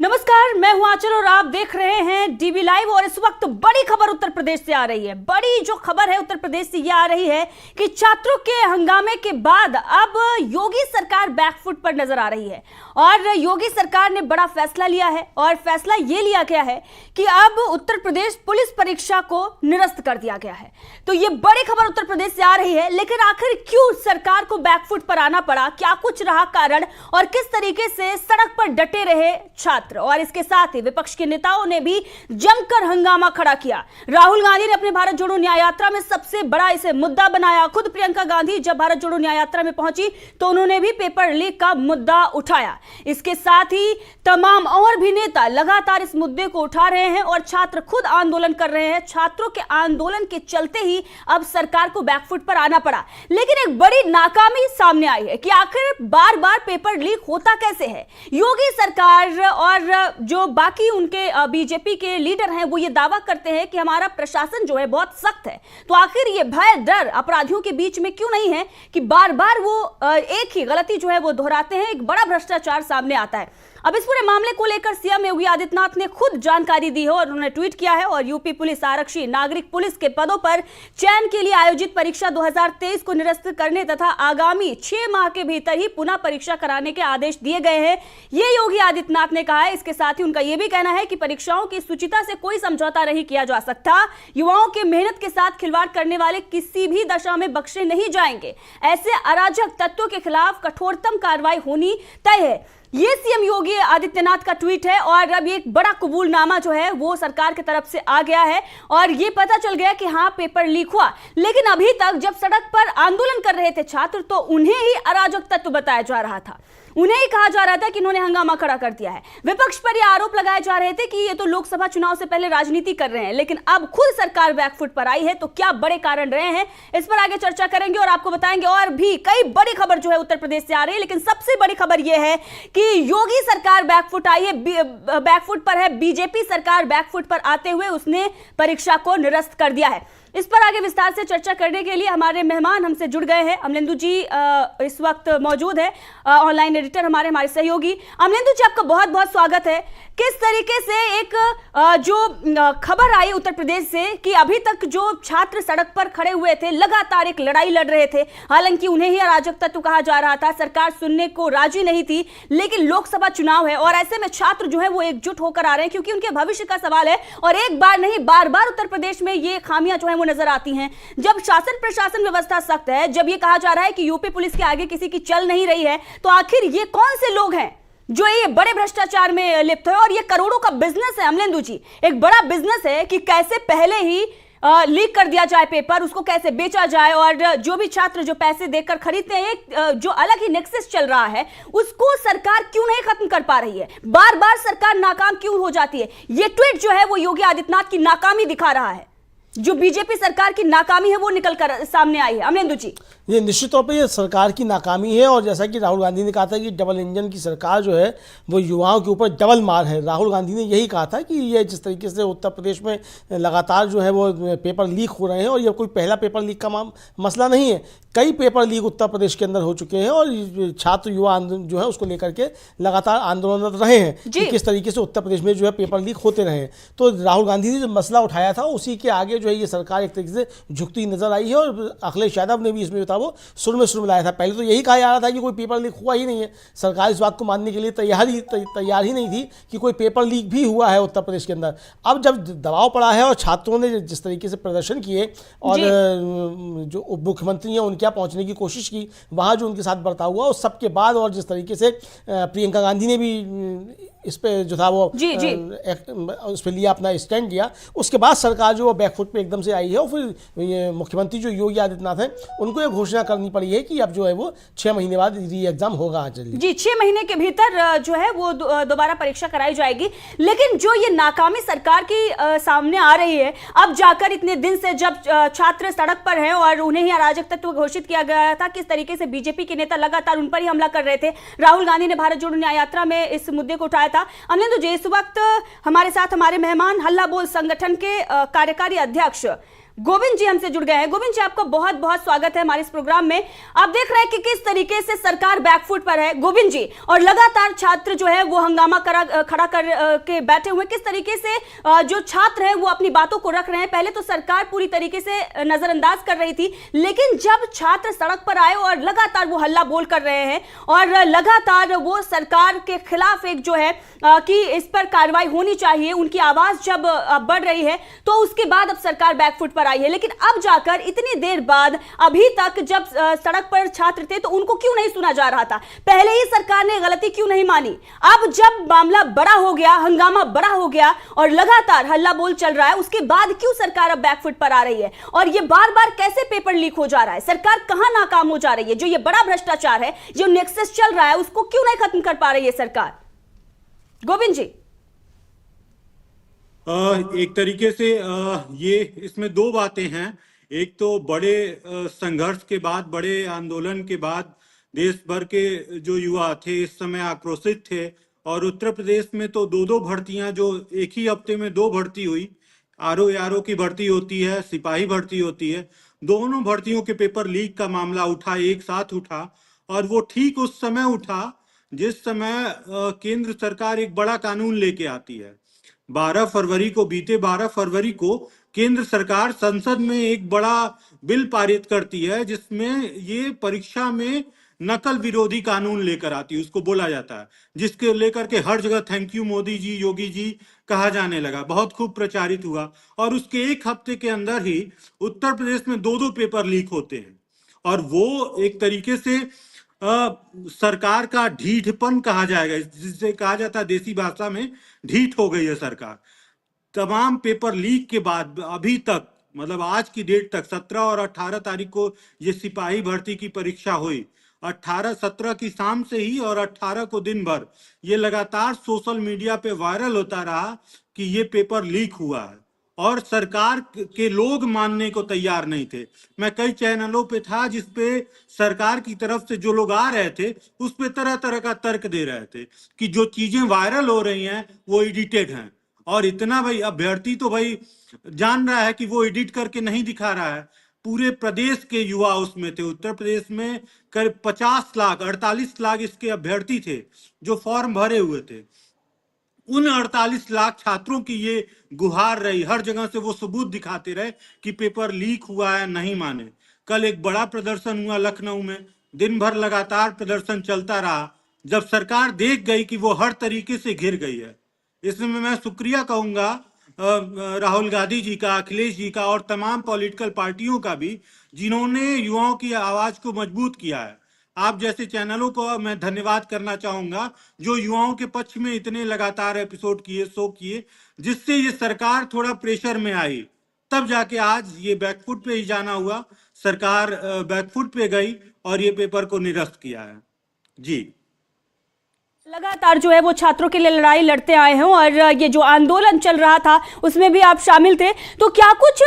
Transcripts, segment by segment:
नमस्कार, मैं हूं आंचल और आप देख रहे हैं डीवी लाइव। और इस वक्त बड़ी खबर उत्तर प्रदेश से आ रही है। बड़ी जो खबर है उत्तर प्रदेश से ये आ रही है कि छात्रों के हंगामे के बाद अब योगी सरकार बैकफुट पर नजर आ रही है और योगी सरकार ने बड़ा फैसला लिया है। और फैसला ये लिया गया है कि अब उत्तर प्रदेश पुलिस परीक्षा को निरस्त कर दिया गया है। तो ये बड़ी खबर उत्तर प्रदेश से आ रही है, लेकिन आखिर क्यों सरकार को बैकफुट पर आना पड़ा, क्या कुछ रहा कारण और किस तरीके से सड़क पर डटे रहे छात्र। और इसके साथ ही विपक्ष के नेताओं ने भी जमकर हंगामा खड़ा किया। राहुल गांधी ने अपने भारत जोड़ो न्याय यात्रा में सबसे बड़ा इसे मुद्दा बनाया। खुद प्रियंका गांधी जब भारत जोड़ो न्याय यात्रा में पहुंची तो उन्होंने भी पेपर लीक का मुद्दा उठाया। इसके साथ ही तमाम और भी नेता लगातार इस मुद्दे को उठा रहे हैं और छात्र खुद आंदोलन कर रहे हैं। छात्रों के आंदोलन के चलते ही अब सरकार को बैकफुट पर आना पड़ा। लेकिन एक बड़ी नाकामी सामने आई है कि आखिर बार बार पेपर लीक होता कैसे है। योगी सरकार और जो बाकी उनके बीजेपी के लीडर हैं वो ये दावा करते हैं कि हमारा प्रशासन जो है बहुत सख्त है। तो आखिर ये भय डर अपराधियों के बीच में क्यों नहीं है कि बार बार वो एक ही गलती जो है वो दोहराते हैं। एक बड़ा भ्रष्टाचार सामने आता है। अब इस पूरे मामले को लेकर सीएम योगी आदित्यनाथ ने खुद जानकारी दी है और उन्होंने ट्वीट किया है। और यूपी पुलिस आरक्षी नागरिक पुलिस के पदों पर चयन के लिए आयोजित परीक्षा 2023 को निरस्त करने तथा आगामी 6 माह के भीतर ही पुनः परीक्षा कराने के आदेश दिए गए हैं, ये योगी आदित्यनाथ ने कहा है। इसके साथ ही उनका यह भी कहना है कि परीक्षाओं की शुचिता से कोई समझौता नहीं किया जा सकता। युवाओं के मेहनत के साथ खिलवाड़ करने वाले किसी भी दशा में बख्शे नहीं जाएंगे। ऐसे अराजक तत्वों के खिलाफ कठोरतम कार्रवाई होनी तय है। ये सीएम योगी आदित्यनाथ का ट्वीट है। और अब एक बड़ा कबूलनामा जो है वो सरकार की तरफ से आ गया है और ये पता चल गया कि हाँ पेपर लीक हुआ। लेकिन अभी तक जब सड़क पर आंदोलन कर रहे थे छात्र तो उन्हें ही अराजक तत्व बताया जा रहा था। उन्हें ही कहा जा रहा था कि इन्होंने हंगामा खड़ा कर दिया है। विपक्ष पर यह आरोप लगाए जा रहे थे कि ये तो लोकसभा चुनाव से पहले राजनीति कर रहे हैं। लेकिन अब खुद सरकार बैकफुट पर आई है तो क्या बड़े कारण रहे हैं, इस पर आगे चर्चा करेंगे और आपको बताएंगे। और भी कई बड़ी खबर जो है उत्तर प्रदेश से आ रही है, लेकिन सबसे बड़ी खबर यह है कि योगी सरकार बैकफुट आई है, बैकफुट पर है। बीजेपी सरकार बैकफुट पर आते हुए उसने परीक्षा को निरस्त कर दिया है। इस पर आगे विस्तार से चर्चा करने के लिए हमारे मेहमान हमसे जुड़ गए हैं। अमलेंदु जी इस वक्त मौजूद है, ऑनलाइन एडिटर हमारे सहयोगी। अमलेंदु जी, आपका बहुत बहुत स्वागत है। किस तरीके से एक जो खबर आई उत्तर प्रदेश से कि अभी तक जो छात्र सड़क पर खड़े हुए थे लगातार एक लड़ाई लड़ रहे थे, हालांकि उन्हें ही अराजक तत्व कहा जा रहा था, सरकार सुनने को राजी नहीं थी, लेकिन लोकसभा चुनाव है और ऐसे में छात्र जो है वो एकजुट होकर आ रहे हैं क्योंकि उनके भविष्य का सवाल है। और एक बार नहीं बार बार उत्तर प्रदेश में ये खामियां जो है वो नजर आती हैं। जब शासन प्रशासन व्यवस्था सख्त है, जब ये कहा जा रहा है कि यूपी पुलिस के आगे किसी की चल नहीं रही है, तो आखिर ये कौन से लोग हैं जो ये बड़े भ्रष्टाचार में लिप्त है। और ये करोड़ों का बिजनेस है अमलेंदु जी, एक बड़ा बिजनेस है कि कैसे पहले ही लीक कर दिया जाए पेपर, उसको कैसे बेचा जाए और जो भी छात्र जो पैसे देकर खरीदते हैं, जो अलग ही नेक्सस चल रहा है उसको सरकार क्यों नहीं खत्म कर पा रही है। बार बार सरकार नाकाम क्यों हो जाती है। ये ट्वीट जो है वो योगी आदित्यनाथ की नाकामी दिखा रहा है। जो बीजेपी सरकार की नाकामी है वो निकल कर सामने आई है। अमलेंदु जी, ये निश्चित तौर पे ये सरकार की नाकामी है। और जैसा कि राहुल गांधी ने कहा था कि डबल इंजन की सरकार जो है वो युवाओं के ऊपर डबल मार है। राहुल गांधी ने यही कहा था कि ये जिस तरीके से उत्तर प्रदेश में लगातार जो है वो पेपर लीक हो रहे हैं, और ये कोई पहला पेपर लीक का मसला नहीं है, कई पेपर लीक उत्तर प्रदेश के अंदर हो चुके हैं और छात्र युवा आंदोलन जो है उसको लेकर के लगातार आंदोलनरत रहे हैं कि किस तरीके से उत्तर प्रदेश में जो है पेपर लीक होते रहे। तो राहुल गांधी ने जो मसला उठाया था उसी के आगे जो है ये सरकार एक तरीके से झुकती नजर आई है। और अखिलेश यादव ने भी इसमें वो सुर में लाया था। पहले तो यही कहा जा रहा था कि कोई पेपर लीक हुआ ही नहीं है, सरकार इस बात को मानने के लिए तैयार ही नहीं थी कि कोई पेपर लीक भी हुआ है उत्तर प्रदेश के अंदर। अब जब दबाव पड़ा है और छात्रों ने जिस तरीके से प्रदर्शन किए और जो उप मुख्यमंत्री हैं उनके यहाँ पहुँचने की कोशिश की, वहाँ जो उनके साथ बर्ताव हुआ उस सबके बाद और जिस तरीके से प्रियंका गांधी ने भी इस पे जो था वो उस पर लिया, अपना स्टैंड लिया, उसके बाद सरकार जो बैकफुट पे एकदम से आई है। और फिर ये मुख्यमंत्री जो योगी आदित्यनाथ हैं उनको ये घोषणा करनी पड़ी है कि अब जो है वो 6 महीने बाद री एग्जाम होगा। जी, 6 महीने के भीतर जो है वो दोबारा परीक्षा कराई जाएगी। लेकिन जो ये नाकामी सरकार की सामने आ रही है, अब जाकर इतने दिन से जब छात्र सड़क पर हैं और उन्हें ही अराजक तत्व घोषित किया गया था, किस तरीके से बीजेपी के नेता लगातार उन पर ही हमला कर रहे थे। राहुल गांधी ने भारत जोड़ो न्याय यात्रा में इस मुद्दे को उठाया था। अमलेंदु जी, इस वक्त हमारे साथ हमारे मेहमान हल्ला बोल संगठन के कार्यकारी अध्यक्ष गोविंद जी हमसे जुड़ गए हैं। गोविंद जी, आपका बहुत बहुत स्वागत है हमारे इस प्रोग्राम में। आप देख रहे हैं कि किस तरीके से सरकार बैकफुट पर है गोविंद जी, और लगातार छात्र जो है वो हंगामा खड़ा कर के बैठे हुए। किस तरीके से जो छात्र हैं वो अपनी बातों को रख रहे हैं। पहले तो सरकार पूरी तरीके से नजरअंदाज कर रही थी, लेकिन जब छात्र सड़क पर आए और लगातार वो हल्ला बोल कर रहे हैं और लगातार वो सरकार के खिलाफ एक जो है कि इस पर कार्रवाई होनी चाहिए, उनकी आवाज जब बढ़ रही है, तो उसके बाद अब सरकार बैकफुट पर आई है। लेकिन अब जाकर इतनी देर बाद अभी तक जब सड़क पर छात्र थे तो उनको क्यों नहीं सुना जा रहा था? पहले ही सरकार ने गलती क्यों नहीं मानी? अब जब मामला बड़ा हो गया, हंगामा बड़ा हो गया और लगातार हल्ला बोल चल रहा है, उसके बाद क्यों सरकार अब बैकफुट पर आ रही है? और ये बार बार कैसे पेपर लीक हो जा रहा है? सरकार कहां नाकाम हो जा रही है? जो ये बड़ा भ्रष्टाचार है, जो नेक्सस चल रहा है, उसको क्यों नहीं खत्म कर पा रही है सरकार? गोविंद जी, एक तरीके से ये इसमें दो बातें हैं। एक तो बड़े संघर्ष के बाद, बड़े आंदोलन के बाद देश भर के जो युवा थे इस समय आक्रोशित थे, और उत्तर प्रदेश में तो दो भर्तियां, जो एक ही हफ्ते में दो भर्ती हुई, आरओ की भर्ती होती है, सिपाही भर्ती होती है, दोनों भर्तियों के पेपर लीक का मामला उठा, एक साथ उठा। और वो ठीक उस समय उठा जिस समय केंद्र सरकार एक बड़ा कानून लेके आती है। 12 फरवरी को केंद्र सरकार संसद में एक बड़ा बिल पारित करती है, जिसमें ये परीक्षा में नकल विरोधी कानून लेकर आती है, उसको बोला जाता है, जिसके लेकर के हर जगह थैंक यू मोदी जी, योगी जी कहा जाने लगा, बहुत खूब प्रचारित हुआ। और उसके एक हफ्ते के अंदर ही उत्तर प्रदेश में दो पेपर लीक होते हैं। और वो एक तरीके से सरकार का ढीठपन कहा जाएगा, जिसे कहा जाता है देसी भाषा में, ढीठ हो गई है सरकार। तमाम पेपर लीक के बाद अभी तक, मतलब आज की डेट तक, 17 और 18 तारीख को ये सिपाही भर्ती की परीक्षा हुई। 17 की शाम से ही और 18 को दिन भर ये लगातार सोशल मीडिया पे वायरल होता रहा कि ये पेपर लीक हुआ है, और सरकार के लोग मानने को तैयार नहीं थे। मैं कई चैनलों पे था जिसपे सरकार की तरफ से जो लोग आ रहे थे उस पे तरह तरह का तर्क दे रहे थे कि जो चीजें वायरल हो रही हैं वो एडिटेड हैं। और इतना भाई, अभ्यर्थी तो भाई जान रहा है कि वो एडिट करके नहीं दिखा रहा है। पूरे प्रदेश के युवा उसमें थे। उत्तर प्रदेश में करीब 50 लाख, 48 लाख इसके अभ्यर्थी थे जो फॉर्म भरे हुए थे। उन 48 लाख छात्रों की ये गुहार रही, हर जगह से वो सबूत दिखाते रहे कि पेपर लीक हुआ है, नहीं माने। कल एक बड़ा प्रदर्शन हुआ लखनऊ में, दिन भर लगातार प्रदर्शन चलता रहा। जब सरकार देख गई कि वो हर तरीके से घिर गई है, इसमें मैं शुक्रिया कहूंगा राहुल गांधी जी का, अखिलेश जी का और तमाम पॉलिटिकल पार्टियों का भी, जिन्होंने युवाओं की आवाज को मजबूत किया है। आप जैसे चैनलों को मैं धन्यवाद करना चाहूंगा जो युवाओं के पक्ष में इतने लगातार एपिसोड किए, शो किए, जिससे ये सरकार थोड़ा प्रेशर में आई। तब जाके आज ये बैकफुट पे ही जाना हुआ। सरकार बैकफुट पे गई और ये पेपर को निरस्त किया है। जी, लगातार जो है वो छात्रों के लिए लड़ाई लड़ते आए हैं और ये जो आंदोलन चल रहा था उसमें भी आप शामिल थे। तो क्या कुछ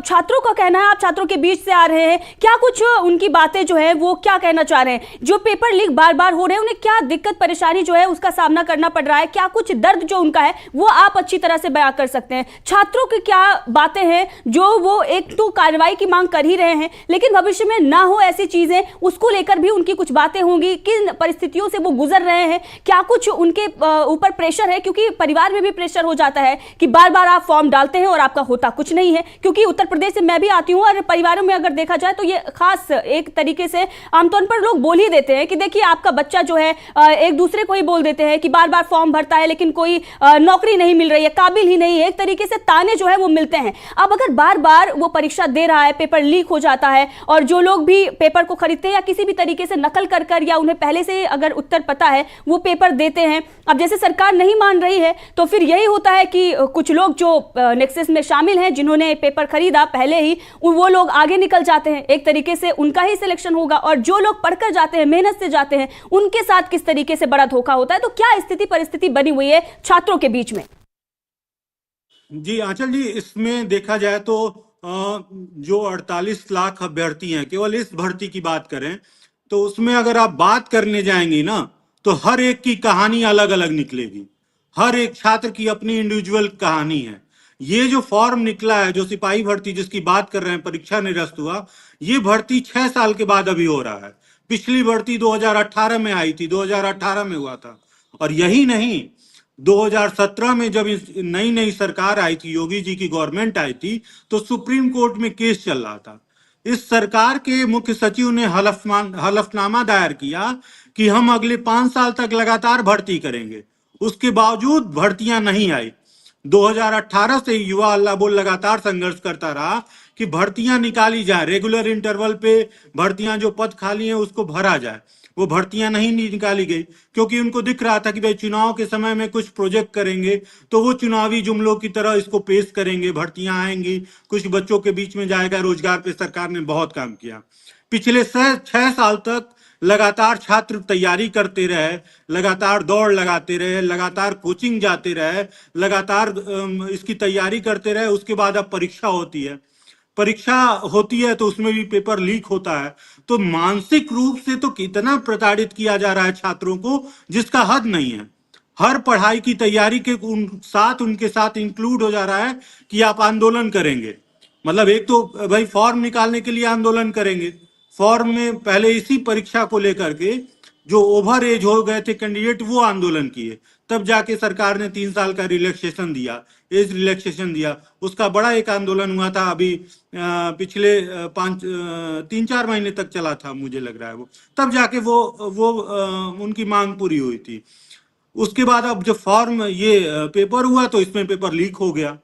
छात्रों का कहना है, आप छात्रों के बीच से आ रहे हैं, क्या कुछ उनकी बातें जो है वो क्या कहना चाह रहे हैं? जो पेपर लीक बार बार हो रहे हैं, उन्हें क्या दिक्कत परेशानी जो है उसका सामना करना पड़ रहा है? क्या कुछ दर्द जो उनका है वो आप अच्छी तरह से बयां कर सकते हैं? छात्रों की क्या बातें हैं जो वो एक तो कार्रवाई की मांग कर ही रहे हैं, लेकिन भविष्य में ना हो ऐसी चीजें, उसको लेकर भी उनकी कुछ बातें होंगी। किन परिस्थितियों से वो गुजर रहे हैं, क्या कुछ उनके ऊपर प्रेशर है? क्योंकि परिवार में भी प्रेशर हो जाता है कि बार बार आप फॉर्म डालते हैं और आपका होता कुछ नहीं है। क्योंकि उत्तर प्रदेश से मैं भी आती हूं और परिवारों में अगर देखा जाए तो ये खास एक तरीके से आमतौर पर लोग बोल ही देते हैं कि देखिए आपका बच्चा जो है, एक दूसरे को ही बोल देते हैं कि बार बार फॉर्म भरता है लेकिन कोई नौकरी नहीं मिल रही है, काबिल ही नहीं है। एक तरीके से ताने जो है वो मिलते हैं। अब अगर बार बार वो परीक्षा दे रहा है, पेपर लीक हो जाता है, और जो लोग भी पेपर को खरीदते हैं या किसी भी तरीके से नकल कर या उन्हें पहले से अगर उत्तर पता है वो पेपर देते हैं, अब जैसे सरकार नहीं मान रही है तो फिर यही होता है कि कुछ लोग जो नेक्सस में शामिल हैं, जिन्होंने पेपर खरीदा पहले ही, वो लोग आगे निकल जाते हैं। एक तरीके से उनका ही सिलेक्शन होगा, और जो लोग पढ़कर जाते हैं, मेहनत से जाते हैं, उनके साथ किस तरीके से बड़ा धोखा होता है। तो क्या स्थिति परिस्थिति बनी हुई है छात्रों के बीच में? जी आंचल जी, इसमें देखा जाए तो जो 48 लाख अभ्यर्थी हैं, केवल इस भर्ती की बात करें तो उसमें अगर आप बात करने जाएंगी ना तो हर एक की कहानी अलग अलग निकलेगी। हर एक छात्र की अपनी इंडिविजुअल कहानी है। ये जो फॉर्म निकला है, जो सिपाही भर्ती जिसकी बात कर रहे हैं, परीक्षा निरस्त हुआ, ये भर्ती 6 साल के बाद अभी हो रहा है। पिछली भर्ती 2018 में आई थी, 2018 में हुआ था। और यही नहीं, 2017 में जब नई नई सरकार आई थी, योगी जी की गवर्नमेंट आई थी, तो सुप्रीम कोर्ट में केस चल रहा था। इस सरकार के मुख्य सचिव ने हलफनामा दायर किया कि हम अगले 5 साल तक लगातार भर्ती करेंगे। उसके बावजूद भर्तियां नहीं आई। 2018 से युवा अल्लाह बोल लगातार संघर्ष करता रहा कि भर्तियां निकाली जाए, रेगुलर इंटरवल पे भर्तियां जो पद खाली हैं उसको भरा जाए। वो भर्तियां नहीं निकाली गई क्योंकि उनको दिख रहा था कि भाई चुनाव के समय में कुछ प्रोजेक्ट करेंगे तो वो चुनावी जुमलों की तरह इसको पेश करेंगे, भर्तियां आएंगी, कुछ बच्चों के बीच में जाएगा। रोजगार पे सरकार ने बहुत काम किया। पिछले 6 साल तक लगातार छात्र तैयारी करते रहे, लगातार दौड़ लगाते रहे, लगातार कोचिंग जाते रहे, लगातार इसकी तैयारी करते रहे। उसके बाद अब परीक्षा होती है, तो उसमें भी पेपर लीक होता है। तो मानसिक रूप से तो कितना प्रताड़ित किया जा रहा है छात्रों को, जिसका हद नहीं है। हर पढ़ाई की तैयारी के उनके साथ इंक्लूड हो जा रहा है कि आप आंदोलन करेंगे। मतलब एक तो भाई फॉर्म निकालने के लिए आंदोलन करेंगे, फॉर्म में पहले इसी परीक्षा को लेकर के जो ओवर एज हो गए थे कैंडिडेट वो आंदोलन किए, तब जाके सरकार ने 3 साल का रिलैक्सेशन दिया, एज रिलैक्सेशन दिया। उसका बड़ा एक आंदोलन हुआ था, अभी पिछले 3-4 महीने तक चला था मुझे लग रहा है वो, तब जाके वो उनकी मांग पूरी हुई थी। उसके बाद अब जब फॉर्म ये पेपर हुआ तो इसमें पेपर लीक हो गया।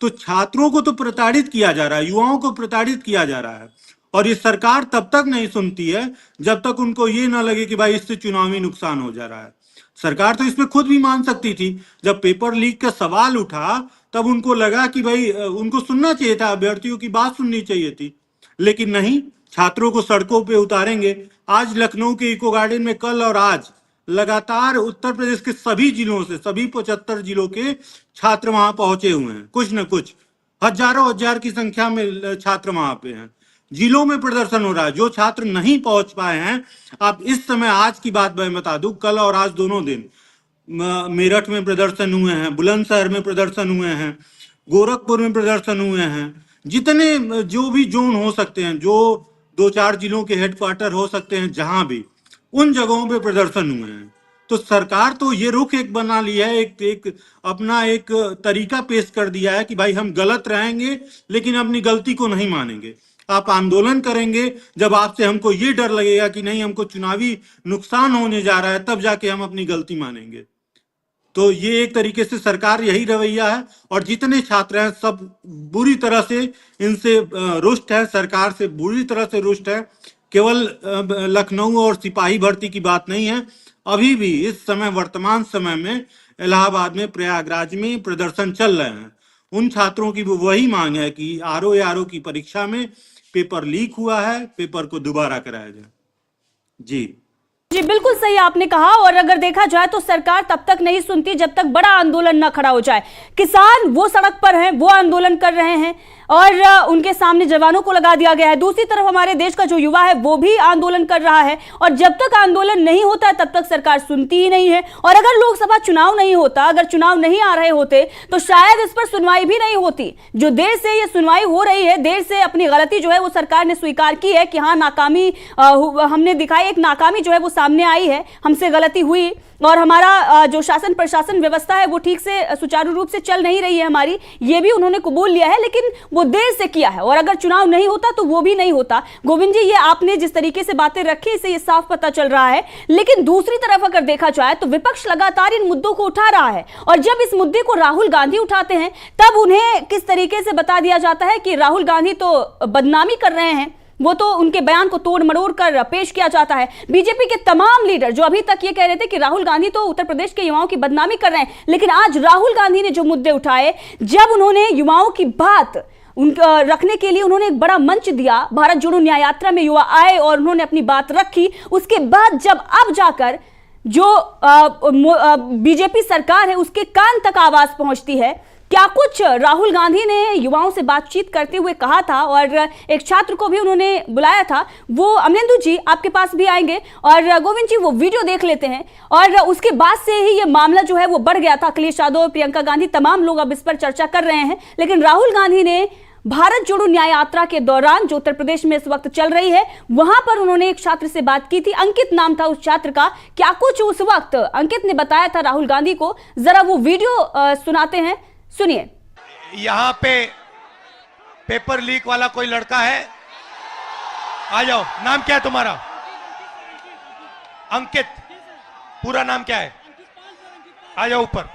तो छात्रों को तो प्रताड़ित किया जा रहा है, युवाओं को प्रताड़ित किया जा रहा है। और ये सरकार तब तक नहीं सुनती है जब तक उनको ये ना लगे कि भाई इससे चुनावी नुकसान हो जा रहा है। सरकार तो इसमें खुद भी मान सकती थी। जब पेपर लीक का सवाल उठा तब उनको लगा कि भाई उनको सुनना चाहिए था, अभ्यर्थियों की बात सुननी चाहिए थी, लेकिन नहीं, छात्रों को सड़कों पे उतारेंगे। आज लखनऊ के इको गार्डन में कल और आज लगातार उत्तर प्रदेश के सभी जिलों से, सभी 75 जिलों के छात्र वहां पहुंचे हुए हैं। कुछ न कुछ हजारों हजार की संख्या में छात्र वहां पे हैं। जिलों में प्रदर्शन हो रहा है। जो छात्र नहीं पहुंच पाए हैं, आप इस समय आज की बात मैं बता दूं, कल और आज दोनों दिन मेरठ में प्रदर्शन हुए हैं, बुलंदशहर में प्रदर्शन हुए हैं, गोरखपुर में प्रदर्शन हुए हैं। जितने जो भी जोन हो सकते हैं, जो 2-4 जिलों के हेडक्वार्टर हो सकते हैं, जहां भी उन जगहों पे प्रदर्शन हुए हैं। तो सरकार तो ये रुख एक बना लिया है, एक अपना एक तरीका पेश कर दिया है कि भाई हम गलत रहेंगे लेकिन अपनी गलती को नहीं मानेंगे। आप आंदोलन करेंगे जब आपसे हमको ये डर लगेगा कि नहीं हमको चुनावी नुकसान होने जा रहा है, तब जाके हम अपनी गलती मानेंगे। तो ये एक तरीके से सरकार यही रवैया है। और जितने छात्र हैं सब बुरी तरह से इनसे रुष्ट है, सरकार से बुरी तरह से रुष्ट है। केवल लखनऊ और सिपाही भर्ती की बात नहीं है, अभी भी इस समय वर्तमान समय में इलाहाबाद में, प्रयागराज में प्रदर्शन चल रहे हैं। उन छात्रों की वही मांग है कि आरओ की परीक्षा में पेपर लीक हुआ है, पेपर को दोबारा कराया जाए। जी जी, बिल्कुल सही आपने कहा। और अगर देखा जाए तो सरकार तब तक नहीं सुनती जब तक बड़ा आंदोलन न खड़ा हो जाए। किसान वो सड़क पर हैं, वो आंदोलन कर रहे हैं और उनके सामने जवानों को लगा दिया गया है। दूसरी तरफ हमारे देश का जो युवा है वो भी आंदोलन कर रहा है और जब तक आंदोलन नहीं होता है तब तक सरकार सुनती ही नहीं है। और अगर लोकसभा चुनाव नहीं होता, अगर चुनाव नहीं आ रहे होते तो शायद इस पर सुनवाई भी नहीं होती। जो देर से ये सुनवाई हो रही है, देर से अपनी गलती जो है वो सरकार ने स्वीकार की है कि हाँ नाकामी हमने दिखाई, एक नाकामी जो है वो सामने आई है, हमसे गलती हुई और हमारा जो शासन प्रशासन व्यवस्था है वो ठीक से सुचारू रूप से चल नहीं रही है हमारी, ये भी उन्होंने कबूल लिया है, लेकिन वो देर से किया है। और अगर चुनाव नहीं होता तो वो भी नहीं होता। गोविंद जी, ये आपने जिस तरीके से बातें रखी इससे ये साफ पता चल रहा है। लेकिन दूसरी तरफ अगर देखा जाए तो विपक्ष लगातार इन मुद्दों को उठा रहा है और जब इस मुद्दे को राहुल गांधी उठाते हैं तब उन्हें किस तरीके से बता दिया जाता है कि राहुल गांधी तो बदनामी कर रहे हैं, वो तो उनके बयान को तोड़ मरोड़ कर पेश किया जाता है। बीजेपी के तमाम लीडर जो अभी तक ये कह रहे थे कि राहुल गांधी तो उत्तर प्रदेश के युवाओं की बदनामी कर रहे हैं, लेकिन आज राहुल गांधी ने जो मुद्दे उठाए, जब उन्होंने युवाओं की बात उनका रखने के लिए उन्होंने एक बड़ा मंच दिया, भारत जोड़ो न्याय यात्रा में युवा आए और उन्होंने अपनी बात रखी। उसके बाद जब अब जाकर जो बीजेपी सरकार है उसके कान तक आवाज पहुंचती है क्या कुछ राहुल गांधी ने युवाओं से बातचीत करते हुए कहा था और एक छात्र को भी उन्होंने बुलाया था, वो अमलेंदु जी आपके पास भी आएंगे और गोविंद जी वो वीडियो देख लेते हैं। और उसके बाद से ही ये मामला जो है वो बढ़ गया था। अखिलेश यादव, प्रियंका गांधी, तमाम लोग अब इस पर चर्चा कर रहे हैं, लेकिन राहुल गांधी ने भारत जोड़ो न्याय यात्रा के दौरान जो उत्तर प्रदेश में इस वक्त चल रही है वहां पर उन्होंने एक छात्र से बात की थी। अंकित नाम था उस छात्र का। क्या कुछ उस वक्त अंकित ने बताया था राहुल गांधी को, जरा वो वीडियो सुनाते हैं, सुनिए। यहाँ पे पेपर लीक वाला कोई लड़का है? आ जाओ। नाम क्या है तुम्हारा? अंकित। पूरा नाम क्या है? आ जाओ ऊपर।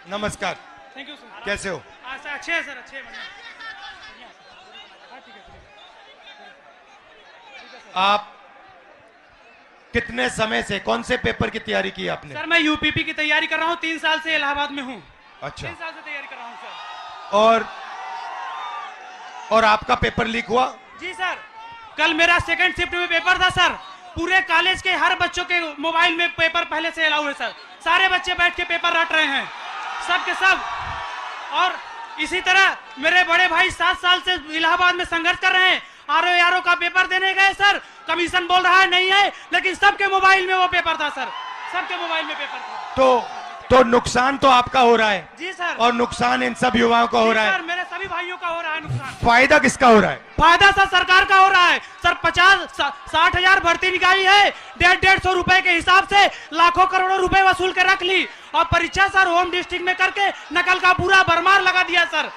नमस्कार। Thank you sir. कैसे हो? अच्छे हैं सर, अच्छे हैं। आप कितने समय से कौन से पेपर की तैयारी की आपने? सर मैं यूपीपी की तैयारी कर रहा हूँ, 3 साल से इलाहाबाद में हूँ। अच्छा। 3 साल से तैयारी कर रहा हूँ सर। और आपका पेपर लीक हुआ? जी सर, कल मेरा सेकंड शिफ्ट में पेपर था सर। पूरे कॉलेज के हर बच्चों के मोबाइल में पेपर पहले से अलाउ है सर। सारे बच्चे बैठ के पेपर रट रहे हैं, सब के सब। और इसी तरह मेरे बड़े भाई 7 साल से इलाहाबाद में संघर्ष कर रहे हैं। आरओ का पेपर देने गए सर, कमीशन बोल रहा है नहीं है, लेकिन सबके मोबाइल में वो पेपर था सर, सबके मोबाइल में पेपर था। तो नुकसान तो आपका हो रहा है। जी सर। और नुकसान इन सब युवाओं का हो रहा है। सर मेरे सभी भाइयों का हो रहा है नुकसान। फायदा किसका हो रहा है? फायदा सर सरकार का हो रहा है सर। 50-60 हजार भर्ती निकाली है, 150 रुपए के हिसाब से लाखों करोड़ों रुपए वसूल के रख ली। और परीक्षा सर होम डिस्ट्रिक्ट में करके नकल का पूरा भरमार लगा दिया सर।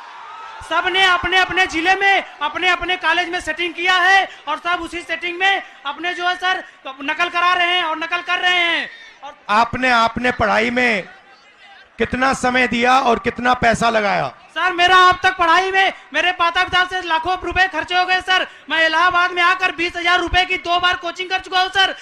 सबने अपने अपने जिले में अपने अपने कॉलेज में सेटिंग किया है और सब उसी सेटिंग में अपने जो है सर नकल करा रहे हैं और नकल कर रहे हैं। और आपने पढ़ाई में कितना समय दिया और कितना पैसा लगाया? सर मेरा अब तक पढ़ाई में मेरे माता पिता से लाखों रुपए खर्चे हो गए सर। मैं इलाहाबाद में आकर 20,000 रुपए की 2 बार कोचिंग कर चुका हूँ सर।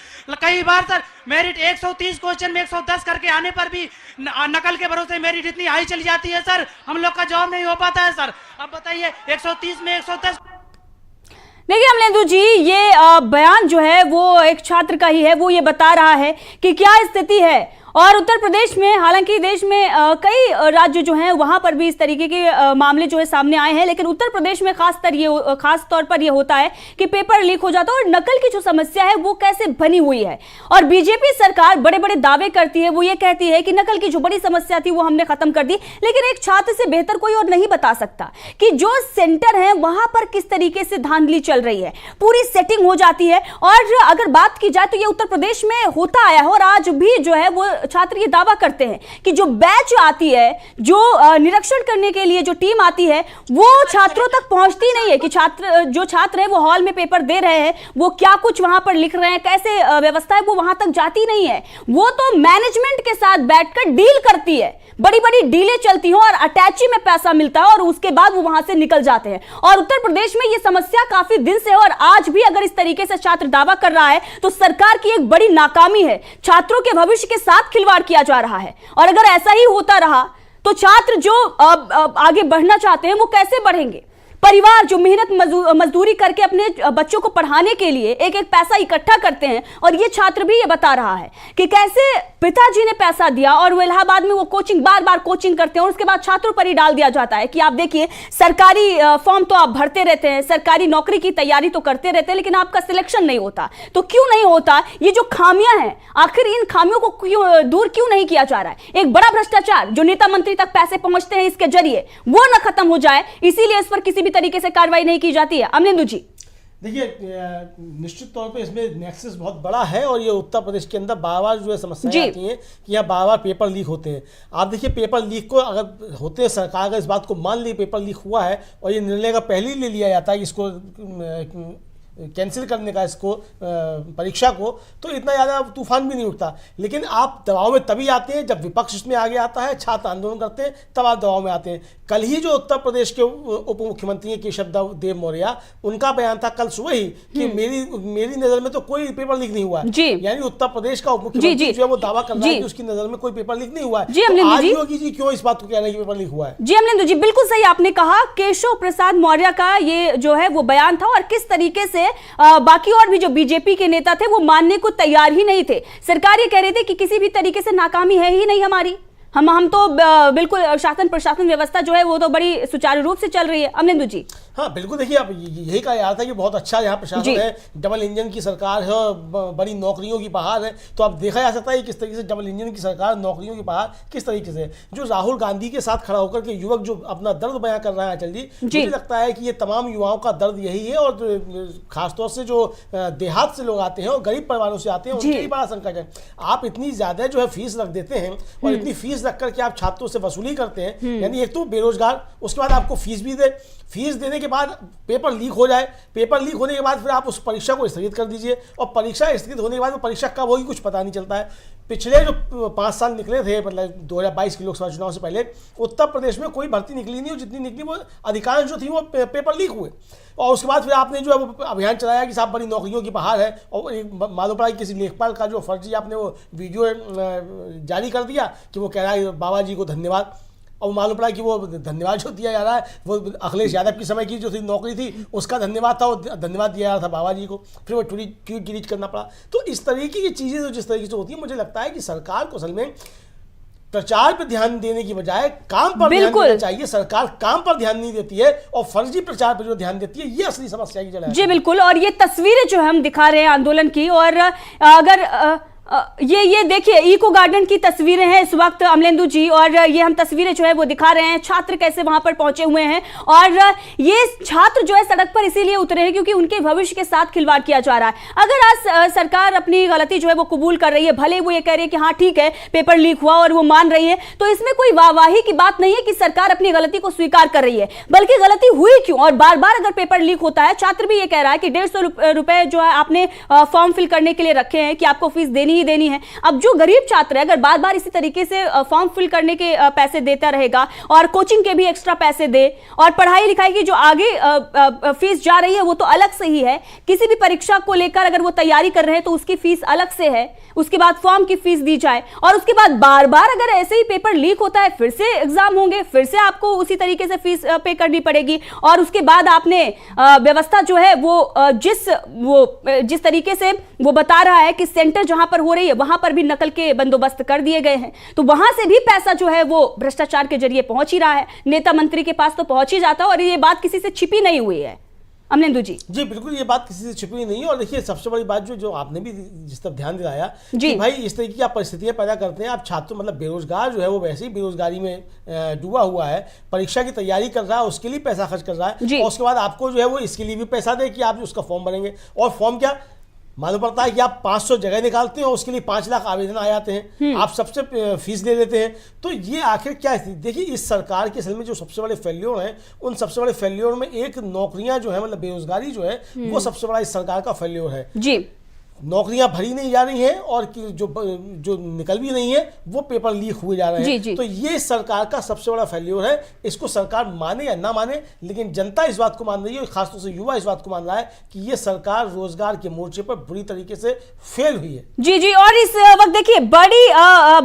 कई बार सर मेरिट 130 क्वेश्चन में 110 करके आने पर भी नकल के भरोसे मेरिट इतनी हाई चली जाती है सर, हम लोग का जॉब नहीं हो पाता है सर। अब बताइए 130 में 110। देखिए अमलेंदु जी, ये बयान जो है वो एक छात्र का ही है। वो ये बता रहा है कि क्या स्थिति है। और उत्तर प्रदेश में, हालांकि देश में कई राज्य जो हैं वहां पर भी इस तरीके के मामले जो है सामने आए हैं, लेकिन उत्तर प्रदेश में खास तौर पर ये होता है कि पेपर लीक हो जाता है और नकल की जो समस्या है वो कैसे बनी हुई है। और बीजेपी सरकार बड़े बड़े दावे करती है, वो ये कहती है कि नकल की जो बड़ी समस्या थी वो हमने खत्म कर दी, लेकिन एक छात्र से बेहतर कोई और नहीं बता सकता कि जो सेंटर है वहां पर किस तरीके से धांधली चल रही है। पूरी सेटिंग हो जाती है। और अगर बात की जाए तो ये उत्तर प्रदेश में होता आया है और आज भी जो है वो छात्र ये दावा करते हैं कि जो बैच आती है, जो निरीक्षण करने के लिए जो टीम आती है, वो छात्रों तक पहुंचती नहीं है कि जो छात्र है वो हॉल में पेपर दे रहे हैं, वो क्या कुछ वहां पर लिख रहे हैं, कैसे व्यवस्था है, वो वहां तक जाती नहीं है। वो तो मैनेजमेंट के साथ बैठकर डील करती है, बड़ी बड़ी डीलें चलती हैं और अटैची में पैसा मिलता है और उसके बाद वो वहां से निकल जाते हैं। और उत्तर प्रदेश में ये समस्या काफी दिन से है और आज भी अगर इस तरीके से छात्र दावा कर रहा है तो सरकार की एक बड़ी नाकामी है। छात्रों के भविष्य के साथ खिलवाड़ किया जा रहा है और अगर ऐसा ही होता रहा तो छात्र जो आगे बढ़ना चाहते हैं वो कैसे बढ़ेंगे? परिवार जो मेहनत मजदूरी करके अपने बच्चों को पढ़ाने के लिए एक एक पैसा इकट्ठा करते हैं, और ये छात्र भी ये बता रहा है कि कैसे पिताजी ने पैसा दिया और वो इलाहाबाद में वो कोचिंग बार बार कोचिंग करते हैं और उसके बाद छात्रों पर ही डाल दिया जाता है कि आप देखिए सरकारी फॉर्म तो आप भरते रहते हैं, सरकारी नौकरी की तैयारी तो करते रहते हैं, लेकिन आपका सिलेक्शन नहीं होता। तो क्यों नहीं होता? ये जो खामियां हैं, आखिर इन खामियों को दूर क्यों नहीं किया जा रहा है? एक बड़ा भ्रष्टाचार जो नेता मंत्री तक पैसे पहुंचते हैं इसके जरिए, वो न खत्म हो जाए, इसीलिए इस पर किसी भी तरीके से कार्रवाई नहीं की जाती है। अमलेंदु जी, देखिए निश्चित तौर पे इसमें नेक्सस बहुत बड़ा है और ये उत्तर प्रदेश के अंदर बार बार जो है समस्याएं आती हैं कि यहाँ बार बार पेपर लीक होते हैं। आप देखिए पेपर लीक को अगर होते हैं, सरकार अगर इस बात को मान ली पेपर लीक हुआ है और ये निर्णय का पहले ही ले लिया जाता है कि इसको कैंसिल करने का, इसको परीक्षा को, तो इतना ज़्यादा तूफान भी नहीं उठता। लेकिन आप दबाव में तभी आते हैं जब विपक्ष इसमें आगे आता है, छात्र आंदोलन करते हैं, तब आप दबाव में आते हैं। कल ही जो उत्तर प्रदेश के उप मुख्यमंत्री केशव देव मौर्य, उनका बयान था कल सुबह ही कि मेरी नज़र में तो कोई पेपर लीक नहीं हुआ है। यानी उत्तर प्रदेश का उप मुख्यमंत्री जो है वो दावा कर रहा है कि उसकी नज़र में कोई पेपर लीक नहीं हुआ है। तो आज योगी जी क्यों इस बात को कह रहे हैं कि पेपर लीक हुआ है? जी अमलेंदु जी, बिल्कुल सही आपने कहा। केशव प्रसाद मौर्य का ये जो है वो बयान था और किस तरीके से से बाकी और भी जो बीजेपी के नेता थे वो मानने को तैयार ही नहीं थे। सरकार ये कह रहे थे कि किसी भी तरीके से नाकामी है ही नहीं हमारी, हम तो बिल्कुल शासन प्रशासन व्यवस्था जो है वो तो बड़ी सुचारू रूप से चल रही है। अमलेंदु जी। हाँ बिल्कुल, देखिए अब यही कहा जा रहा था कि बहुत अच्छा यहाँ प्रशासन है, डबल इंजन की सरकार है और बड़ी नौकरियों की बहार है। तो अब देखा जा सकता है किस तरीके से डबल इंजन की सरकार, नौकरियों की बहार किस तरीके से जो राहुल गांधी के साथ खड़ा होकर के युवक जो अपना दर्द बयां कर रहा है अचल जी, मुझे लगता है कि ये तमाम युवाओं का दर्द यही है। और खासतौर से जो देहात से लोग आते हैं और गरीब परिवारों से आते हैं उनके लिए बड़ा संकट है। आप इतनी ज्यादा जो है फीस रख देते हैं और इतनी फीस रख करके आप छात्रों से वसूली करते हैं, यानी एक तो बेरोजगार, उसके बाद आपको फीस भी दे, फीस देने के बाद पेपर लीक हो जाए, पेपर लीक होने के बाद फिर आप उस परीक्षा को स्थगित कर दीजिए और परीक्षा स्थगित होने के बाद वो परीक्षा कब होगी कुछ पता नहीं चलता है। पिछले जो 5 साल निकले थे, मतलब 2022 के लोकसभा चुनाव से पहले उत्तर प्रदेश में कोई भर्ती निकली नहीं, और जितनी निकली वो अधिकांश जो थी वो पेपर लीक हुए। और उसके बाद फिर आपने जो है वो अभियान चलाया कि साहब बड़ी नौकरियों की बहार है, और मालूम पड़ा कि किसी लेखपाल का जो फर्जी आपने वो वीडियो जारी कर दिया कि वो कह रहा है बाबा जी को धन्यवाद, और मालूम पड़ा कि वो धन्यवाद जो दिया जा रहा है वो अखिलेश यादव की समय की जो थी नौकरी थी उसका धन्यवाद था, वो धन्यवाद दिया जा रहा था बाबा जी को, फिर वो ट्वीट डिलीट करना पड़ा। तो इस तरीके की चीज़ें जो जिस तरीके से होती है, मुझे लगता है कि सरकार को असल में प्रचार पर ध्यान देने की बजाय काम पर ध्यान देना चाहिए। सरकार काम पर ध्यान नहीं देती है और फर्जी प्रचार पर जो ध्यान देती है, ये असली समस्या की जड़ है। जी बिल्कुल, और ये तस्वीरें जो हम दिखा रहे हैं आंदोलन की, और अगर ये देखिए इको गार्डन की तस्वीरें हैं इस वक्त अमलेंदु जी, और ये हम तस्वीरें जो है वो दिखा रहे हैं, छात्र कैसे वहां पर पहुंचे हुए हैं। और ये छात्र जो है सड़क पर इसीलिए उतरे हैं क्योंकि उनके भविष्य के साथ खिलवाड़ किया जा रहा है। अगर आज सरकार अपनी गलती जो है वो कबूल कर रही है, भले वो ये कह रही है कि हाँ ठीक है पेपर लीक हुआ और वो मान रही है, तो इसमें कोई वाहवाही की बात नहीं है कि सरकार अपनी गलती को स्वीकार कर रही है, बल्कि गलती हुई क्यों। और बार बार अगर पेपर लीक होता है, छात्र भी ये कह रहा है कि 150 रुपए जो है आपने फॉर्म फिल करने के लिए रखे हैं कि आपको फीस देनी ही देनी है। अब जो गरीब छात्र है अगर बार बार इसी तरीके से फॉर्म फिल करने के पैसे देता रहेगा और कोचिंग के भी एक्स्ट्रा पैसे दे, और पढ़ाई लिखाई की जो आगे फीस जा रही है वो तो अलग से ही है। किसी भी परीक्षा को लेकर अगर वो तैयारी कर रहे हैं तो उसकी फीस अलग से है, उसके बाद फॉर्म की फीस दी जाए, और उसके बाद बार बार अगर ऐसे ही पेपर लीक होता है फिर से एग्जाम होंगे, फिर से आपको उसी तरीके से फीस पे करनी पड़ेगी। और उसके बाद आपने व्यवस्था जो है वो जिस तरीके से वो बता रहा है कि सेंटर जहां पर हो रही है वहां पर भी नकल के बंदोबस्त कर दिए गए हैं, तो वहां से भी पैसा जो है वो भ्रष्टाचार के जरिए पहुंच ही रहा है, नेता मंत्री के पास तो पहुंच ही जाता है। और ये बात किसी से छिपी नहीं हुई है अमलेंदु जी। जी बिल्कुल, ये बात किसी से छिपी नहीं है। और देखिए सबसे बड़ी बात जो आपने भी जिस तरफ ध्यान दिलाया कि भाई इस तरीके की आप परिस्थितियां पैदा करते हैं, आप छात्र मतलब बेरोजगार जो है वो वैसे ही बेरोजगारी में डूबा हुआ है, परीक्षा की तैयारी कर रहा है, उसके लिए पैसा खर्च कर रहा है, और उसके बाद आपको जो है वो इसके लिए भी पैसा दे कि आप उसका फॉर्म भरेंगे, और फॉर्म क्या मालूम पड़ता है कि आप 500 जगह निकालते हैं और उसके लिए 5 लाख आवेदन आ जाते हैं, आप सबसे फीस ले लेते हैं। तो ये आखिर क्या स्थिति। देखिए इस सरकार के असल में जो सबसे बड़े फेल्योर हैं, उन सबसे बड़े फेल्योर में एक नौकरियां जो है मतलब बेरोजगारी जो है वो सबसे बड़ा इस सरकार का फेल्योर है जी। नौकरियां भरी नहीं जा रही हैं और जो निकल भी नहीं है वो पेपर लीक हुए जा रहे हैं। तो ये सरकार का सबसे बड़ा फेल्योर है। इसको सरकार माने या ना माने, लेकिन जनता इस बात को मान रही है, खासतौर से युवा इस बात को मान रहा है कि ये सरकार रोजगार के मोर्चे पर बुरी तरीके से फेल हुई है। जी जी, और इस वक्त देखिए बड़ी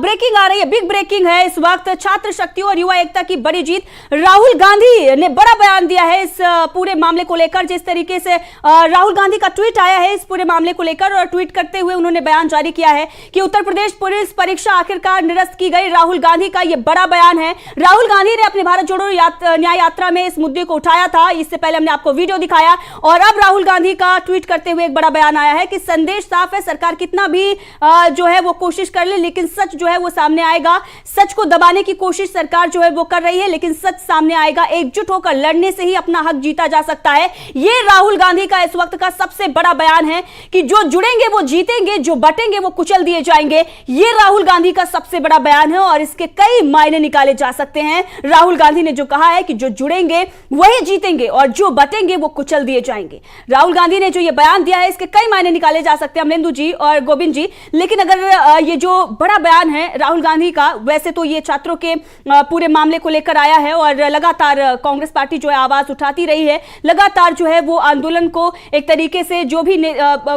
ब्रेकिंग आ रही है, बिग ब्रेकिंग है इस वक्त। छात्र शक्ति और युवा एकता की बड़ी जीत। राहुल गांधी ने बड़ा बयान दिया है इस पूरे मामले को लेकर। जिस तरीके से राहुल गांधी का ट्वीट आया है इस पूरे मामले को लेकर, और ट्वीट करते हुए उन्होंने बयान जारी किया है कि उत्तर प्रदेश पुलिस परीक्षा आखिरकार निरस्त की गई। राहुल गांधी का यह बड़ा बयान है। राहुल गांधी ने अपने भारत जोड़ो न्याय यात्रा में इस मुद्दे को उठाया था, इससे पहले हमने आपको वीडियो दिखाया, और अब राहुल गांधी का ट्वीट करते हुए एक बड़ा बयान आया है कि संदेश साफ है, सरकार कितना भी जो है वो कोशिश कर ले, लेकिन सच जो है वो सामने आएगा। सच को दबाने की कोशिश सरकार जो है वो कर रही है, लेकिन सच सामने आएगा। एकजुट होकर लड़ने से ही अपना हक जीता जा सकता है। यह राहुल गांधी का इस वक्त का सबसे बड़ा बयान है कि जो जुड़ेंगे वो जीतेंगे, जो बटेंगे वो कुचल दिए जाएंगे। यह राहुल गांधी का सबसे बड़ा बयान है और इसके कई मायने निकाले जा सकते हैं। राहुल गांधी ने जो कहा है कि जो जुड़ेंगे वही जीतेंगे और जो बटेंगे वो कुचल दिए जाएंगे। राहुल गांधी ने जो यह बयान दिया है इसके कई मायने निकाले जा सकते हैं अमलेंदु जी और गोविंद जी। लेकिन अगर ये जो बड़ा बयान है राहुल गांधी का, वैसे तो ये छात्रों के पूरे मामले को लेकर आया है और लगातार कांग्रेस पार्टी जो है आवाज उठाती रही है। लगातार जो है वो आंदोलन को एक तरीके से जो भी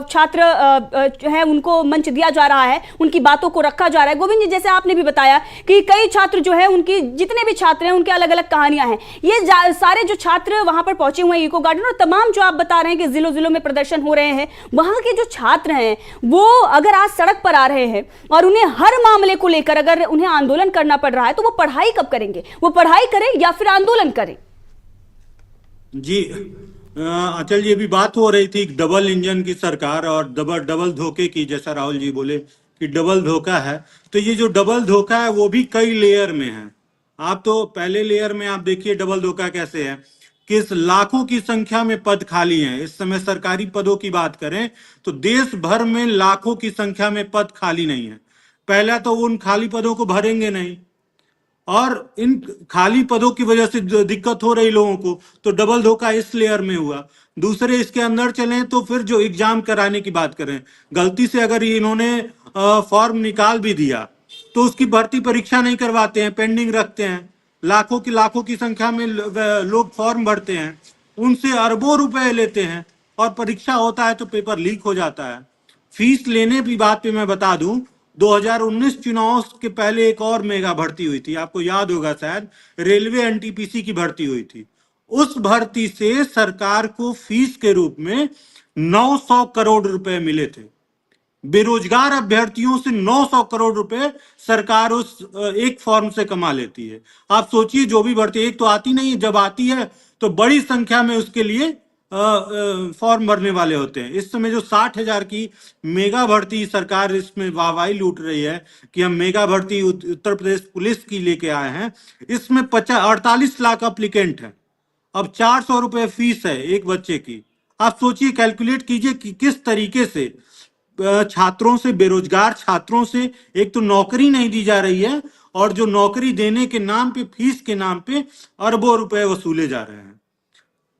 छात्र जो है उनको मंच दिया जा रहा है, उनकी बातों को रखा जा रहा है। गोविंद जी, जैसे आपने भी बताया कि कई छात्र जो है, उनकी जितने भी छात्र हैं उनके अलग अलग कहानियां हैं। ये सारे जो छात्र वहां पर पहुंचे हुए हैं इको गार्डन, और तमाम जो आप बता रहे हैं कि जिलों जिलों में प्रदर्शन हो रहे हैं, वहां के जो छात्र हैं वो अगर आज सड़क पर आ रहे हैं और उन्हें हर मामले को लेकर अगर उन्हें आंदोलन करना पड़ रहा है, तो वो पढ़ाई कब करेंगे? वो पढ़ाई करें या फिर आंदोलन करें? जी अचल, ये भी बात हो रही थी डबल इंजन की सरकार और डबल धोखे की, जैसा राहुल जी बोले कि डबल धोखा है। तो ये जो डबल धोखा है वो भी कई लेयर में है। आप तो पहले लेयर में आप देखिए डबल धोखा कैसे है, किस लाखों की संख्या में पद खाली हैं। इस समय सरकारी पदों की बात करें तो देश भर में लाखों की संख्या में पद खाली नहीं है। पहला तो उन खाली पदों को भरेंगे नहीं, और इन खाली पदों की वजह से दिक्कत हो रही लोगों को, तो डबल धोखा इस लेयर में हुआ। दूसरे इसके अंदर चलें तो फिर जो एग्जाम कराने की बात करें, गलती से अगर इन्होंने फॉर्म निकाल भी दिया तो उसकी भर्ती परीक्षा नहीं करवाते हैं, पेंडिंग रखते हैं। लाखों की संख्या में लोग फॉर्म भरते हैं, उनसे अरबों रुपए लेते हैं, और परीक्षा होता है तो पेपर लीक हो जाता है। फीस लेने की बात पे मैं बता दूं, 2019 चुनाव के पहले एक और मेगा भर्ती हुई थी, आपको याद होगा शायद, रेलवे एनटीपीसी की भर्ती हुई थी। उस भर्ती से सरकार को फीस के रूप में 900 करोड़ रुपए मिले थे। बेरोजगार अभ्यर्थियों से 900 करोड़ रुपए सरकार उस एक फॉर्म से कमा लेती है। आप सोचिए, जो भी भर्ती एक तो आती नहीं है, जब आती है तो बड़ी संख्या में उसके लिए फॉर्म भरने वाले होते हैं। इस समय जो 60,000 की मेगा भर्ती सरकार इसमें वाहवाही लूट रही है कि हम मेगा भर्ती उत्तर प्रदेश पुलिस की लेके आए हैं, इसमें 48 लाख एप्लीकेंट हैं। अब 400 रुपए फीस है एक बच्चे की। आप सोचिए, कैलकुलेट कीजिए कि किस तरीके से छात्रों से, बेरोजगार छात्रों से एक तो नौकरी नहीं दी जा रही है, और जो नौकरी देने के नाम पे, फीस के नाम पे अरबों रुपए वसूले जा रहे हैं।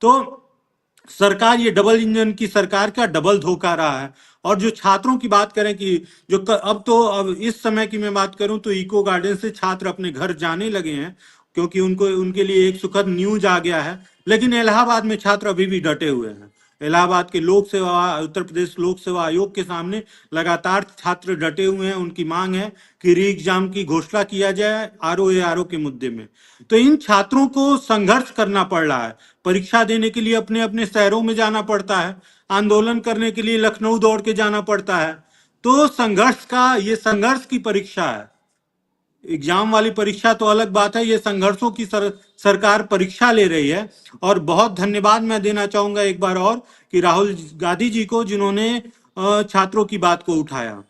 तो सरकार, ये डबल इंजन की सरकार का डबल धोखा रहा है। और जो छात्रों की बात करें कि जो अब इस समय की मैं बात करूं तो इको गार्डन से छात्र अपने घर जाने लगे हैं, क्योंकि उनके लिए एक सुखद न्यूज आ गया है। लेकिन इलाहाबाद में छात्र अभी भी डटे हुए हैं। इलाहाबाद के उत्तर प्रदेश लोक सेवा आयोग के सामने लगातार छात्र डटे हुए हैं। उनकी मांग है कि री एग्जाम की घोषणा किया जाए आरओ के मुद्दे में। तो इन छात्रों को संघर्ष करना पड़ रहा है, परीक्षा देने के लिए अपने अपने शहरों में जाना पड़ता है, आंदोलन करने के लिए लखनऊ दौड़ के जाना पड़ता है। तो ये संघर्ष की परीक्षा है। एग्जाम वाली परीक्षा तो अलग बात है, ये संघर्षों की सरकार परीक्षा ले रही है। और बहुत धन्यवाद मैं देना चाहूंगा एक बार और कि राहुल गांधी जी को, जिन्होंने छात्रों की बात को उठाया।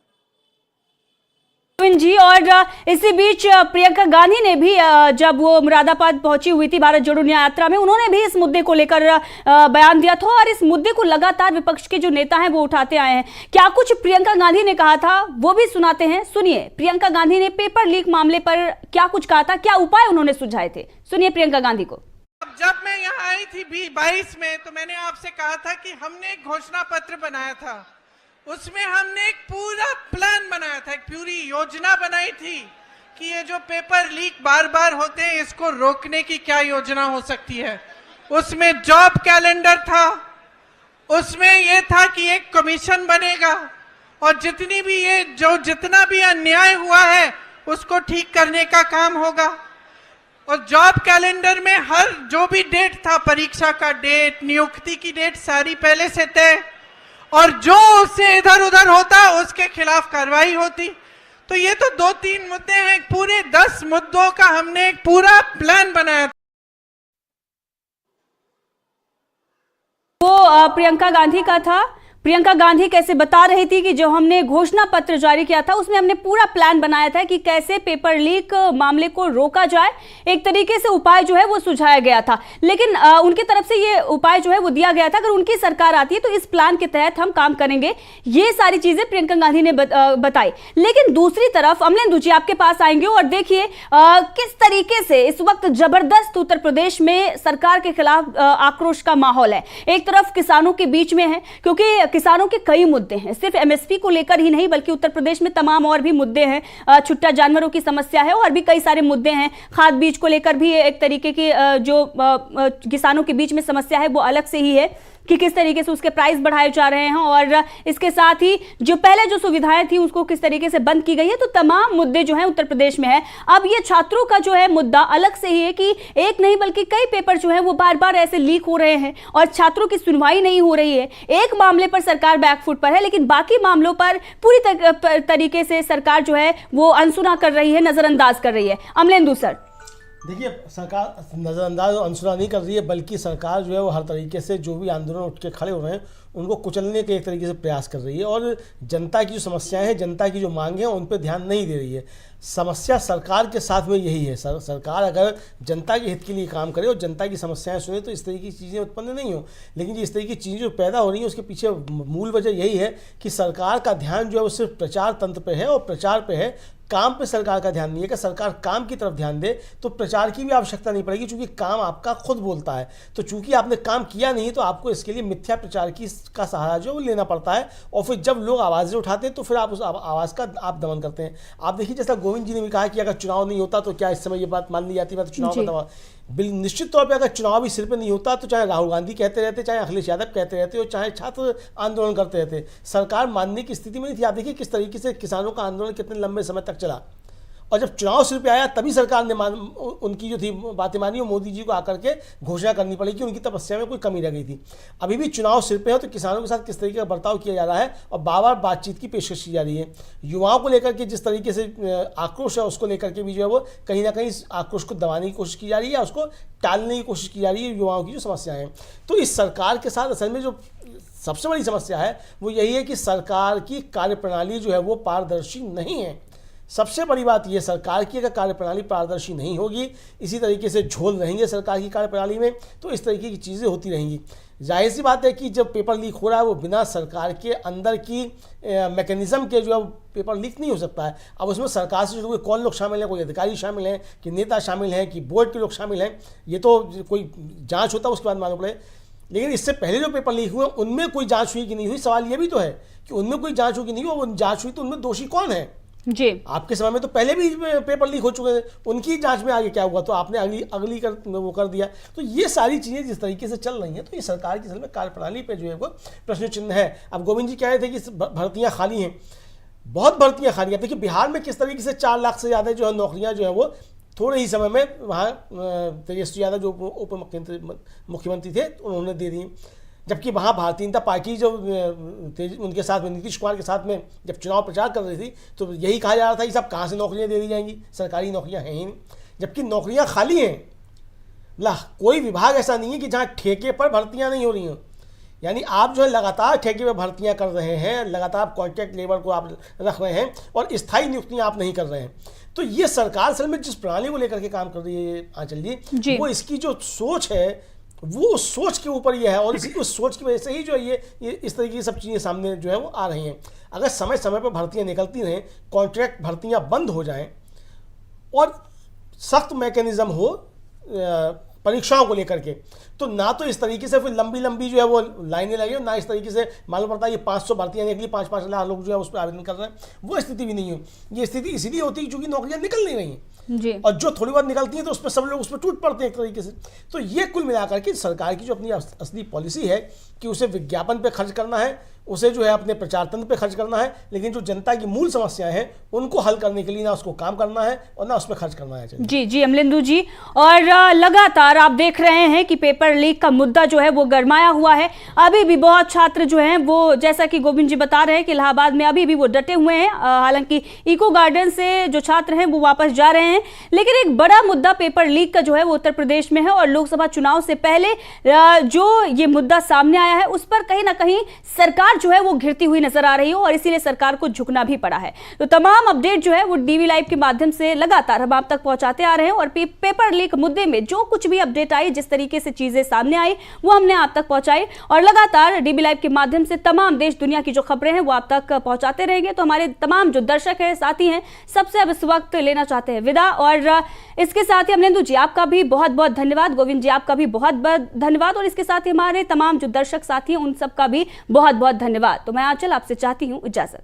जी, और इसी बीच प्रियंका गांधी ने भी जब वो मुरादाबाद पहुंची हुई थी भारत जोड़ो न्याय यात्रा में, उन्होंने भी इस मुद्दे को लेकर बयान दिया था, और इस मुद्दे को लगातार विपक्ष के जो नेता हैं वो उठाते आए हैं। क्या कुछ प्रियंका गांधी ने कहा था वो भी सुनाते हैं, सुनिए। प्रियंका गांधी ने पेपर लीक मामले पर क्या कुछ कहा था, क्या उपाय उन्होंने सुझाए थे, सुनिए प्रियंका गांधी को। जब मैं यहाँ आई थी 22 में, तो मैंने आपसे कहा था कि हमने एक घोषणा पत्र बनाया था, उसमें हमने एक पूरा प्लान बनाया था, एक पूरी योजना बनाई थी कि ये जो पेपर लीक बार बार होते हैं इसको रोकने की क्या योजना हो सकती है। उसमें जॉब कैलेंडर था, उसमें ये था कि एक कमीशन बनेगा और जितना भी अन्याय हुआ है उसको ठीक करने का काम होगा। और जॉब कैलेंडर में हर जो भी डेट था, परीक्षा का डेट, नियुक्ति की डेट, सारी पहले से तय, और जो उससे इधर उधर होता उसके खिलाफ कार्रवाई होती। तो ये तो 2-3 मुद्दे हैं, पूरे 10 मुद्दों का हमने एक पूरा प्लान बनाया। वो प्रियंका गांधी का था। प्रियंका गांधी कैसे बता रही थी कि जो हमने घोषणा पत्र जारी किया था उसमें हमने पूरा प्लान बनाया था कि कैसे पेपर लीक मामले को रोका जाए, एक तरीके से उपाय जो है वो सुझाया गया था। लेकिन उनकी तरफ से ये उपाय जो है वो दिया गया था, अगर उनकी सरकार आती है तो इस प्लान के तहत हम काम करेंगे। ये सारी चीजें प्रियंका गांधी ने बताई। लेकिन दूसरी तरफ अमलेंदु जी आपके पास आएंगे और देखिए किस तरीके से इस वक्त जबरदस्त उत्तर प्रदेश में सरकार के खिलाफ आक्रोश का माहौल है। एक तरफ किसानों के बीच में है, क्योंकि किसानों के कई मुद्दे हैं, सिर्फ एमएसपी को लेकर ही नहीं बल्कि उत्तर प्रदेश में तमाम और भी मुद्दे हैं। छुट्टा जानवरों की समस्या है और भी कई सारे मुद्दे हैं। खाद बीज को लेकर भी एक तरीके की जो किसानों के बीच में समस्या है वो अलग से ही है। कि किस तरीके से उसके प्राइस बढ़ाए जा रहे हैं और इसके साथ ही जो पहले जो सुविधाएं थी उसको किस तरीके से बंद की गई है। तो तमाम मुद्दे जो हैं उत्तर प्रदेश में है। अब ये छात्रों का जो है मुद्दा अलग से ही है कि एक नहीं बल्कि कई पेपर जो है वो बार बार ऐसे लीक हो रहे हैं और छात्रों की सुनवाई नहीं हो रही है। एक मामले पर सरकार बैकफुट पर है, लेकिन बाकी मामलों पर पूरी तरीके से सरकार जो है वो अनसुना कर रही है, नजरअंदाज कर रही है। अमलेंदु सर, देखिए, सरकार नज़रअंदाज और अनसुना नहीं कर रही है, बल्कि सरकार जो है वो हर तरीके से जो भी आंदोलन उठ के खड़े हो रहे हैं उनको कुचलने के एक तरीके से प्रयास कर रही है और जनता की जो समस्याएं हैं, जनता की जो मांगे हैं उन पर ध्यान नहीं दे रही है। समस्या सरकार के साथ में यही है। सरकार अगर जनता के हित के लिए काम करे और जनता की समस्याएं सुने तो इस तरीके की चीज़ें उत्पन्न नहीं हो। लेकिन इस तरीके की चीज़ें जो पैदा हो रही हैं उसके पीछे मूल वजह यही है कि सरकार का ध्यान जो है वो सिर्फ प्रचार तंत्र पे है और प्रचार पे है, काम पे सरकार का ध्यान नहीं है। कि सरकार काम की तरफ ध्यान दे तो प्रचार की भी आवश्यकता नहीं पड़ेगी, क्योंकि काम आपका खुद बोलता है। तो चूंकि आपने काम किया नहीं तो आपको इसके लिए मिथ्या प्रचार का सहारा जो है वो लेना पड़ता है और फिर जब लोग आवाज़ें उठाते हैं तो फिर आप उस आवाज़ का आप दमन करते हैं। आप देखिए, जैसा गोविंद जी ने भी कहा कि अगर चुनाव नहीं होता तो क्या इस समय ये बात मान ली जाती है, तो चुनाव का दबाव निश्चित तौर पे अगर चुनाव भी सिर पे नहीं होता तो चाहे राहुल गांधी कहते रहते, चाहे अखिलेश यादव कहते रहते और चाहे छात्र आंदोलन करते रहते, सरकार मानने की स्थिति में नहीं थी। आप देखिए किस तरीके से किसानों का आंदोलन कितने लंबे समय तक चला और जब चुनाव सिर पे आया तभी सरकार ने उनकी जो थी बातें मानी और मोदी जी को आकर के घोषणा करनी पड़ी कि उनकी तपस्या में कोई कमी रह गई थी। अभी भी चुनाव सिर पे है तो किसानों के साथ किस तरीके का बर्ताव किया जा रहा है और बार बार बातचीत की पेशकश की जा रही है। युवाओं को लेकर के जिस तरीके से आक्रोश है उसको लेकर के भी जो है वो कहीं ना कहीं आक्रोश को दबाने की कोशिश की जा रही है, उसको टालने की कोशिश की जा रही है, युवाओं की जो समस्याएं हैं। तो इस सरकार के साथ असल में जो सबसे बड़ी समस्या है वो यही है कि सरकार की कार्यप्रणाली जो है वो पारदर्शी नहीं है। सबसे बड़ी बात यह, सरकार की अगर कार्यप्रणाली पारदर्शी नहीं होगी, इसी तरीके से झोल रहेंगे सरकार की कार्यप्रणाली में, तो इस तरीके की चीज़ें होती रहेंगी। जाहिर सी बात है कि जब पेपर लीक हो रहा है वो बिना सरकार के अंदर की मैकेनिज्म के जो है पेपर लीक नहीं हो सकता है। अब उसमें सरकार से जुड़े हुए कौन लोग शामिल हैं, कोई अधिकारी शामिल हैं कि नेता शामिल हैं कि बोर्ड के लोग शामिल हैं, ये तो कोई जाँच होता है उसके बाद मालूम पड़े। लेकिन इससे पहले जो पेपर लीक हुए उनमें कोई जाँच हुई कि नहीं हुई, सवाल ये भी तो है कि उनमें कोई जाँच हुई कि नहीं हुई। जाँच हुई तो उनमें दोषी कौन है जी? आपके समय में तो पहले भी पेपर लीक हो चुके थे, उनकी जांच में आगे क्या हुआ, तो आपने अगली कर दिया। तो ये सारी चीज़ें जिस तरीके से चल रही हैं तो ये सरकार की असल में कार्यप्रणाली पे जो है वो प्रश्न चिन्ह है। अब गोविंद जी कह रहे थे कि भर्तियां खाली हैं, बहुत भर्तियां खाली हैं। देखिए बिहार में किस तरीके से 4 लाख से ज़्यादा जो है नौकरियाँ जो है वो थोड़े ही समय में वहाँ तेजस्वी यादव जो उप मुख्यमंत्री थे उन्होंने दे दी, जबकि वहाँ भारतीय जनता पार्टी जो उनके साथ में नीतीश कुमार के साथ में जब चुनाव प्रचार कर रही थी तो यही कहा जा रहा था कि सब कहाँ से नौकरियाँ दे दी जाएंगी, सरकारी नौकरियाँ हैं ही नहीं, जबकि नौकरियाँ खाली हैं। कोई विभाग ऐसा नहीं है कि जहाँ ठेके पर भर्तियाँ नहीं हो रही हैं। यानी आप जो है लगातार ठेके पर भर्तियाँ कर रहे हैं, लगातार कॉन्ट्रैक्ट लेबर को आप रख रहे हैं और स्थायी नियुक्तियाँ आप नहीं कर रहे हैं। तो ये सरकार असल में जिस प्रणाली को लेकर के काम कर रही है आंचल जी, वो इसकी जो सोच है वो उस सोच के ऊपर ये है और इसी उस सोच की वजह से ही जो है ये इस तरीके की सब चीज़ें सामने जो है वो आ रही हैं। अगर समय समय पर भर्तियां निकलती रहें, कॉन्ट्रैक्ट भर्तियां बंद हो जाएं और सख्त मैकेनिज्म हो परीक्षाओं को लेकर के, तो ना तो इस तरीके से फिर लंबी लंबी जो है वो लाइनें लगे, ना इस तरीके से मालूम पड़ता है ये 500 भर्तियां निकली, 5-5 लाख लोग जो है उस पर आवेदन कर रहे हैं, वो स्थिति भी नहीं हो। ये स्थिति इसीलिए होती है क्योंकि नौकरियां निकल नहीं रही जी। और जो थोड़ी बहुत निकलती हैं तो उस पर सब लोग उस पर टूट पड़ते हैं एक तरीके से। तो ये कुल मिलाकर के सरकार की जो अपनी असली पॉलिसी है कि उसे विज्ञापन पे खर्च करना है, उसे जो है अपने प्रचार तंत्र पे खर्च करना है, लेकिन जो जनता की मूल समस्याएं हैं उनको हल करने के लिए ना उसको काम करना है और ना उसमें खर्च करना है। जी जी अमलेंदु जी, और लगातार आप देख रहे हैं कि पेपर लीक का मुद्दा जो है वो गरमाया हुआ है। अभी भी बहुत छात्र जो हैं वो, जैसा कि गोविंद जी बता रहे हैं कि इलाहाबाद में अभी भी वो डटे हुए हैं। हालांकि इको गार्डन से जो छात्र हैं वो वापस जा रहे हैं, लेकिन एक बड़ा मुद्दा पेपर लीक का जो है वो उत्तर प्रदेश में है और लोकसभा चुनाव से पहले जो ये मुद्दा सामने आया है उस पर कहीं ना कहीं सरकार जो है वो घिरती हुई नजर आ रही है और इसीलिए सरकार को झुकना भी पड़ा है। तो तमाम अपडेट जो है वो डीवी लाइव के माध्यम से लगातार हम आप तक पहुंचाते आ रहे हैं और पेपर लीक मुद्दे में जो कुछ भी अपडेट आई, जिस तरीके से चीजें सामने आई, वो हमने आप तक पहुंचाई और लगातार डीवी लाइव के माध्यम से तमाम देश दुनिया की जो खबरें हैं वो आप तक पहुंचाते रहेंगे। तो हमारे तमाम जो दर्शक हैं, साथी हैं, सबसे अब इस वक्त लेना चाहते हैं विदा और इसके साथ ही अमलेंदु जी आपका भी बहुत बहुत धन्यवाद, गोविंद जी आपका भी बहुत बहुत धन्यवाद और इसके साथ ही हमारे तमाम जो दर्शक साथी हैं उन सबका भी बहुत बहुत धन्यवाद। तो मैं आंचल आपसे चाहती हूँ इजाजत।